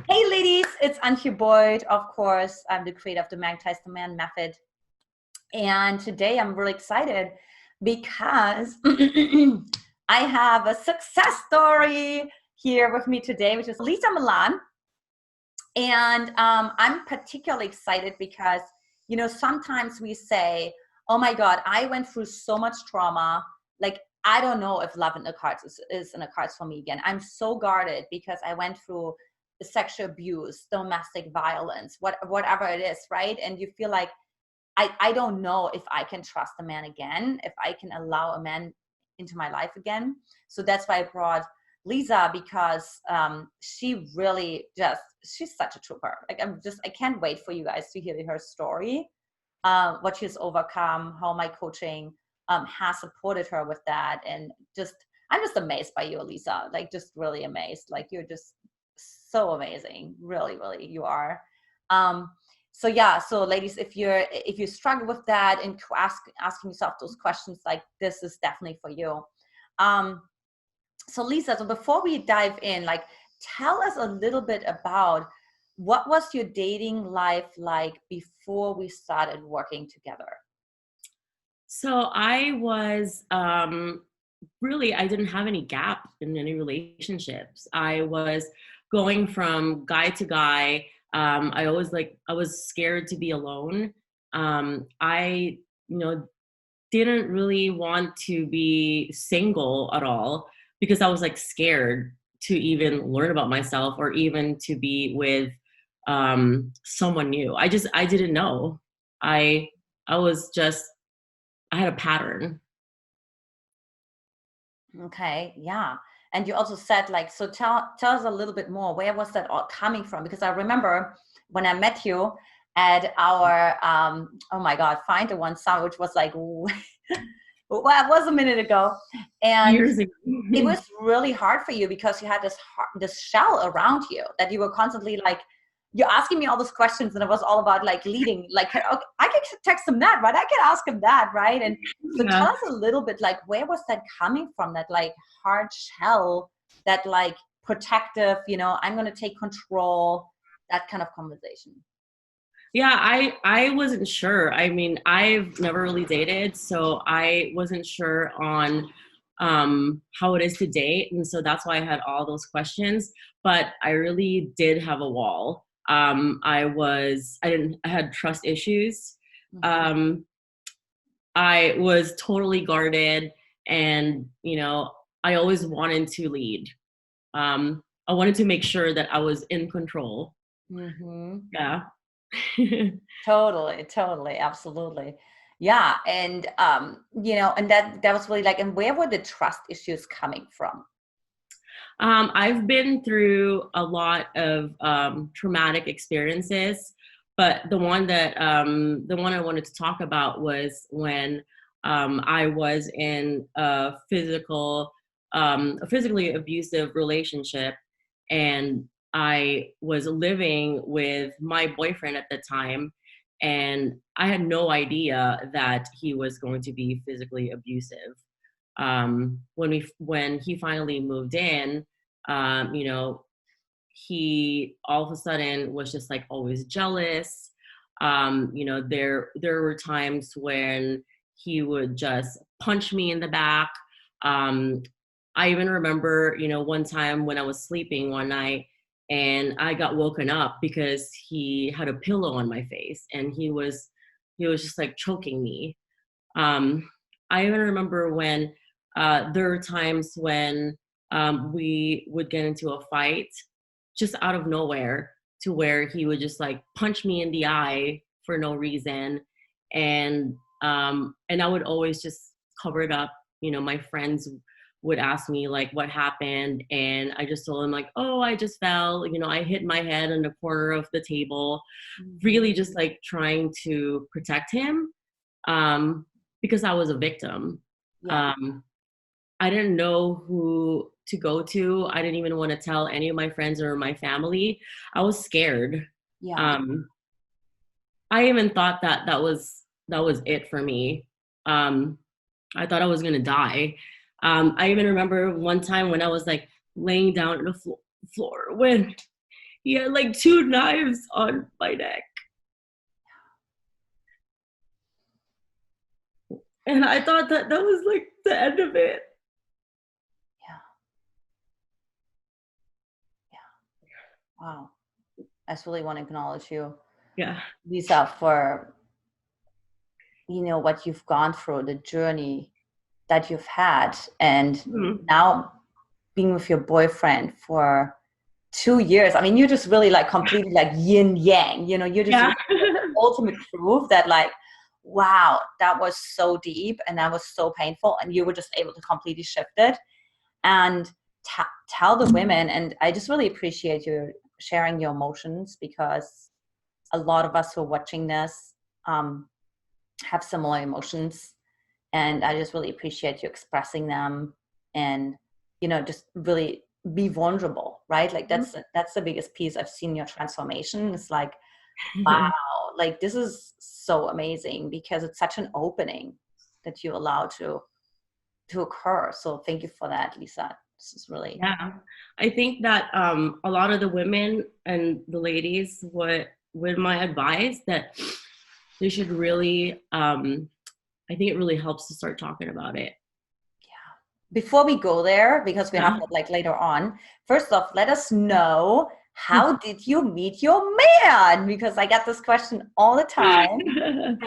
Hey ladies, it's Antia Boyd. Of course, I'm the creator of the Magnetize Your Man Method. And today I'm really excited because I have a success story here with me today, which is Lisa Milan. And I'm particularly excited because, sometimes we say, oh my God, I went through so much trauma. Like, I don't know if love in the cards is in the cards for me again. I'm so guarded because I went through sexual abuse, domestic violence, whatever it is, right? And you feel like, I don't know if I can trust a man again, if I can allow a man into my life again. So that's why I brought Lisa, because she really she's such a trooper. Like, I can't wait for you guys to hear her story, what she's overcome, how my coaching has supported her with that. And I'm just amazed by you, Lisa, like just really amazed. Like, you're just so amazing. Really, really, you are. So yeah, so ladies, if you struggle with that and asking yourself those questions, like, this is definitely for you. So Lisa, so before we dive in, like, tell us a little bit about what was your dating life like before we started working together? So I was really, I didn't have any gap in any relationships. I was going from guy to guy. I was scared to be alone. I, didn't really want to be single at all because I was like scared to even learn about myself or even to be with someone new. I didn't know. I was just, I had a pattern. Okay, yeah. And you also said, like, so tell us a little bit more. Where was that all coming from? Because I remember when I met you at our oh my God, Find the One Summit, which was like well, it was a minute ago, and Years ago. it was really hard for you because you had this shell around you that you were constantly like, you're asking me all those questions, and it was all about like leading, like, okay, I can text him that, right? I can ask him that, right? And so tell Yeah. us a little bit, like, where was that coming from, that like hard shell, that like protective, I'm going to take control, that kind of conversation. Yeah, I wasn't sure. I mean, I've never really dated, so I wasn't sure on how it is to date, and so that's why I had all those questions. But I really did have a wall. I had trust issues. Mm-hmm. Um, I was totally guarded, and I always wanted to lead. I wanted to make sure that I was in control. Mm-hmm. Yeah. Totally, absolutely. Yeah. And and that was really like, and where were the trust issues coming from? I've been through a lot of traumatic experiences, but the one I wanted to talk about was when I was in a physically abusive relationship, and I was living with my boyfriend at the time, and I had no idea that he was going to be physically abusive. When he finally moved in, um, you know, he all of a sudden was just like always jealous. There were times when he would just punch me in the back. Um, I even remember, one time when I was sleeping one night and I got woken up because he had a pillow on my face and he was just like choking me. Um, I even remember when there were times when we would get into a fight just out of nowhere, to where he would just like punch me in the eye for no reason. And I would always just cover it up. My friends would ask me like what happened, and I just told them like, oh, I just fell, I hit my head on the corner of the table, really just like trying to protect him, um, because I was a victim. Yeah. Um, I didn't know who to go to. I didn't even want to tell any of my friends or my family. I was scared. Yeah. Um, I even thought that was it for me. Um, I thought I was gonna die. I even remember one time when I was like laying down on the floor when he had like 2 knives on my neck. And I thought that was like the end of it. Yeah. Yeah. Wow. I just really want to acknowledge you, Yeah. Lisa, for, you know, what you've gone through, the journey that you've had, and now being with your boyfriend for 2 years. I mean, you're just really like completely like yin yang, you know, you're just really the ultimate proof that like, wow, that was so deep and that was so painful, and you were just able to completely shift it and tell the women. And I just really appreciate you sharing your emotions, because a lot of us who are watching this have similar emotions, and I just really appreciate you expressing them, and, you know, just really be vulnerable, right? Like that's the biggest piece I've seen in your transformation. It's like, wow, like this is so amazing, because it's such an opening that you allow to occur. So thank you for that, Lisa. This is really, Yeah, I think that a lot of the women and the ladies would my advice that they should really, I think it really helps to start talking about it. before we go there, because we have that like later on, first off, let us know, how did you meet your man? Because I get this question all the time,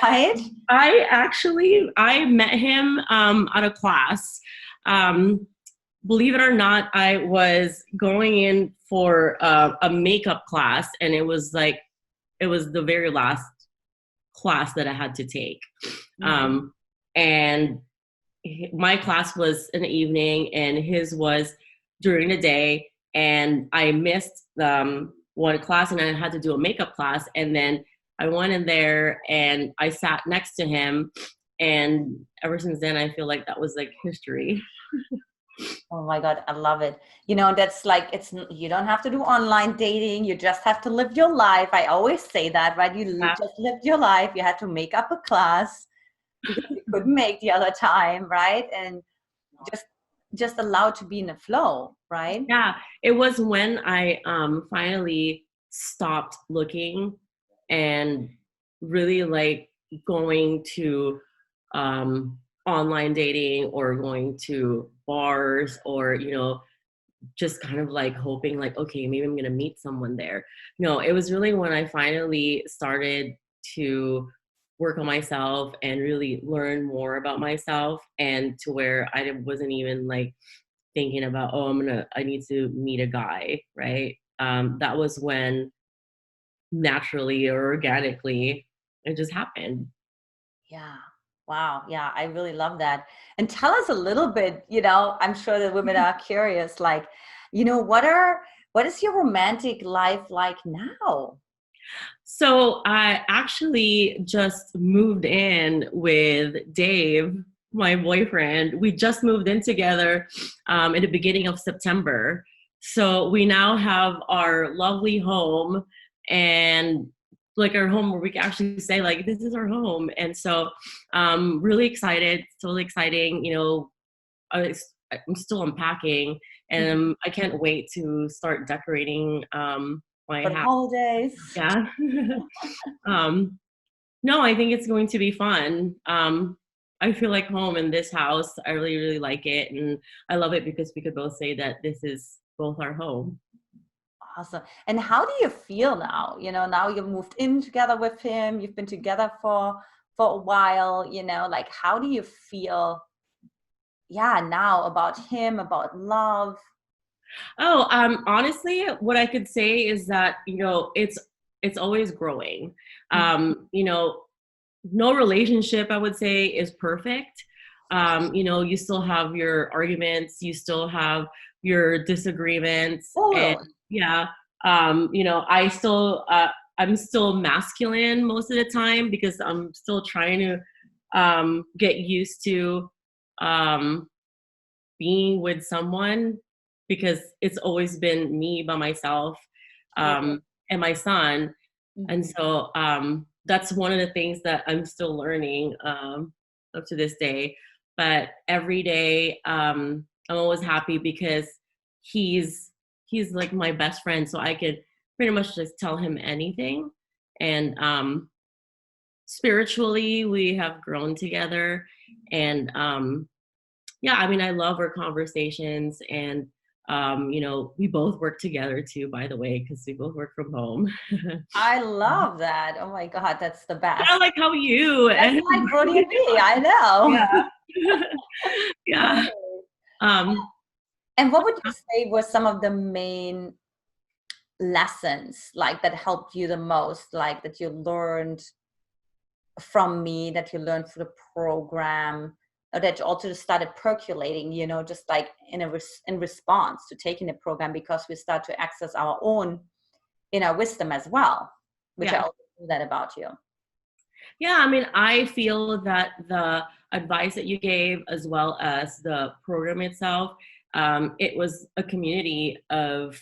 right? I met him at a class. Believe it or not, I was going in for a makeup class, and it was the very last class that I had to take. And my class was in the evening and his was during the day, and I missed one class and I had to do a makeup class, and then I went in there and I sat next to him, and ever since then I feel like that was like history. Oh my God, I love it. You know, that's like, you don't have to do online dating. You just have to live your life. I always say that, right? You just lived your life. You had to make up a class because you couldn't make the other time, right? And just allowed to be in the flow, right? Yeah, it was when I finally stopped looking and really like going to online dating or going to bars, or, you know, just kind of like hoping like, okay, maybe I'm gonna meet someone there. No, it was really when I finally started to work on myself and really learn more about myself, and to where I wasn't even like thinking about, oh, I need to meet a guy, right? That was when naturally or organically it just happened. Yeah. Wow. Yeah, I really love that. And tell us a little bit, you know, I'm sure the women are curious, like, you know, what is your romantic life like now? So I actually just moved in with Dave, my boyfriend. We just moved in together in the beginning of September. So we now have our lovely home, and like our home where we can actually say like, this is our home. And so really excited, it's totally exciting. You know, I'm still unpacking, and I can't wait to start decorating my For the house. holidays. Yeah. No, I think it's going to be fun. I feel like home in this house. I really, really like it. And I love it because we could both say that this is both our home. Awesome. And how do you feel now? You know, now you've moved in together with him, you've been together for a while, you know, like how do you feel, yeah, now about him, about love? Oh, honestly, what I could say is that, you know, it's always growing. You know, no relationship, I would say, is perfect. You know, you still have your arguments, you still have your disagreements, and yeah, you know, I'm still masculine most of the time because I'm still trying to get used to being with someone, because it's always been me by myself and my son. And so that's one of the things that I'm still learning up to this day. But every day I'm always happy because he's like my best friend. So I could pretty much just tell him anything. And spiritually, we have grown together. And yeah, I mean, I love our conversations. And, we both work together too, by the way, because we both work from home. I love that. Oh my God, that's the best. I like how you That's and like Brody and me. I know. yeah. Yeah. And what would you say were some of the main lessons like that helped you the most, like that you learned from me, that you learned through the program, or that you also just started percolating, just like in response to taking the program, because we start to access our own inner wisdom as well, which I Yeah. also knew that about you. Yeah, I mean, I feel that the advice that you gave, as well as the program itself, it was a community of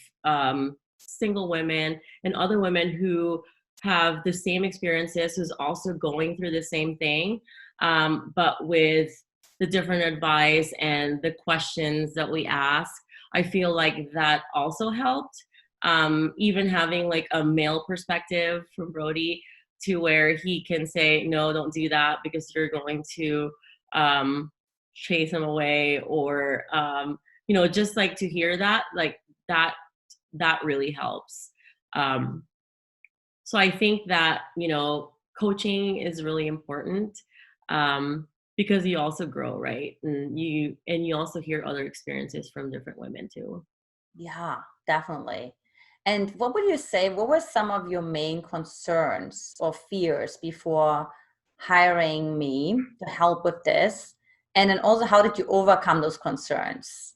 single women and other women who have the same experiences, who's also going through the same thing, but with the different advice and the questions that we ask. I feel like that also helped. Even having like a male perspective from Brody, to where he can say, no, don't do that because you're going to chase him away, or just like to hear that, like that really helps. So I think that coaching is really important, because you also grow, right? And you also hear other experiences from different women too. Yeah, definitely. And what would you say, what were some of your main concerns or fears before hiring me to help with this? And then also, how did you overcome those concerns?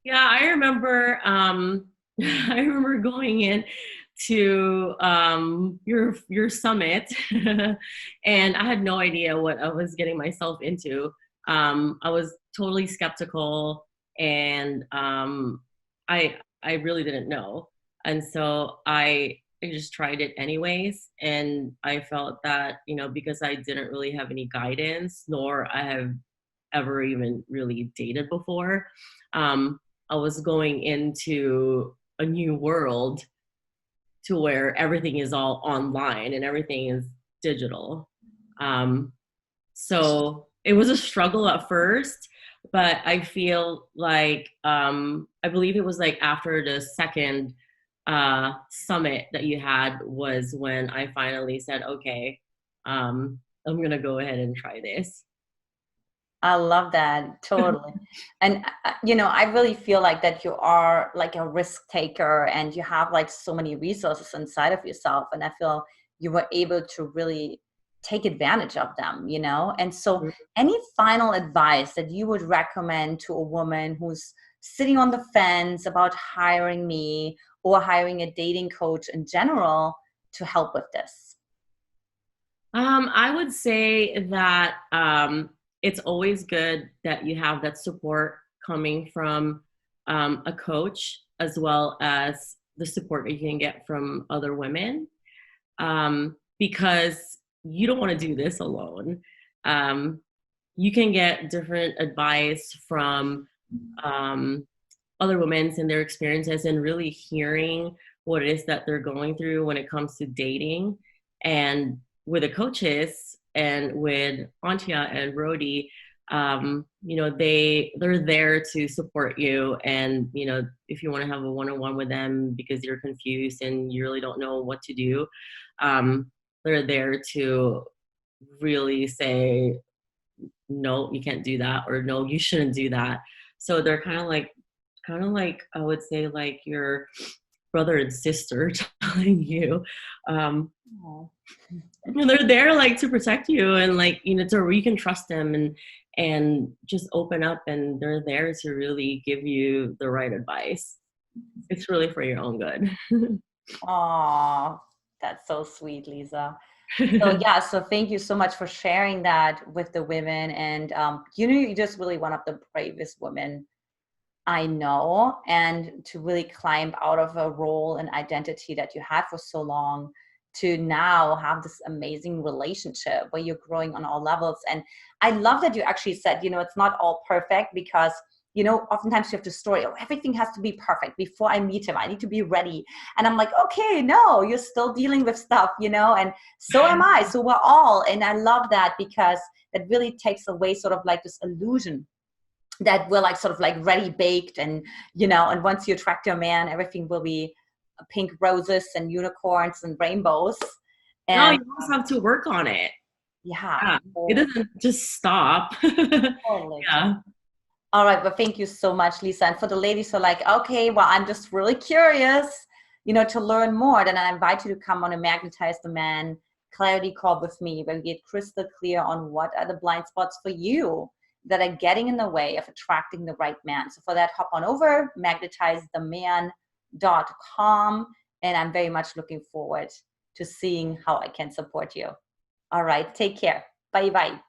Yeah, I remember I remember going in to your summit and I had no idea what I was getting myself into. I was totally skeptical, and I really didn't know. And so I just tried it anyways, and I felt that, because I didn't really have any guidance, nor I have ever even really dated before, I was going into a new world to where everything is all online and everything is digital. So it was a struggle at first, but I feel like I believe it was like after the second summit that you had was when I finally said, okay, I'm gonna go ahead and try this. I love that. Totally. And, I really feel like that you are like a risk taker and you have like so many resources inside of yourself. And I feel you were able to really take advantage of them, And so any final advice that you would recommend to a woman who's sitting on the fence about hiring me or hiring a dating coach in general to help with this? I would say that it's always good that you have that support coming from a coach, as well as the support that you can get from other women, because you don't want to do this alone. You can get different advice from other women and their experiences, and really hearing what it is that they're going through when it comes to dating. And with the coaches and with Antia and Brody, they're there to support you. And, if you want to have a one-on-one with them because you're confused and you really don't know what to do, they're there to really say, no, you can't do that, or no, you shouldn't do that. So they're kind of like, I would say, like your brother and sister telling you, they're there like to protect you, and like, to where you can trust them and just open up, and they're there to really give you the right advice. It's really for your own good. Oh, that's so sweet, Lisa. So yeah, so thank you so much for sharing that with the women. And you're just really one of the bravest women I know, and to really climb out of a role and identity that you had for so long to now have this amazing relationship where you're growing on all levels. And I love that you actually said, it's not all perfect, because you know, oftentimes you have the story, oh, everything has to be perfect before I meet him. I need to be ready. And I'm like, okay, no, you're still dealing with stuff, you know, and so am I. So we're all, and I love that because it really takes away sort of like this illusion that we're like sort of like ready baked, and, you know, and once you attract your man, everything will be pink roses and unicorns and rainbows. And no, you also have to work on it. yeah, It doesn't just stop. totally. Yeah. All right, well, thank you so much, Lisa. And for the ladies who are like, okay, well, I'm just really curious, you know, to learn more, then I invite you to come on a Magnetize the Man clarity call with me, where we get crystal clear on what are the blind spots for you that are getting in the way of attracting the right man. So for that, hop on over, magnetizetheman.com, and I'm very much looking forward to seeing how I can support you. All right, take care. Bye-bye.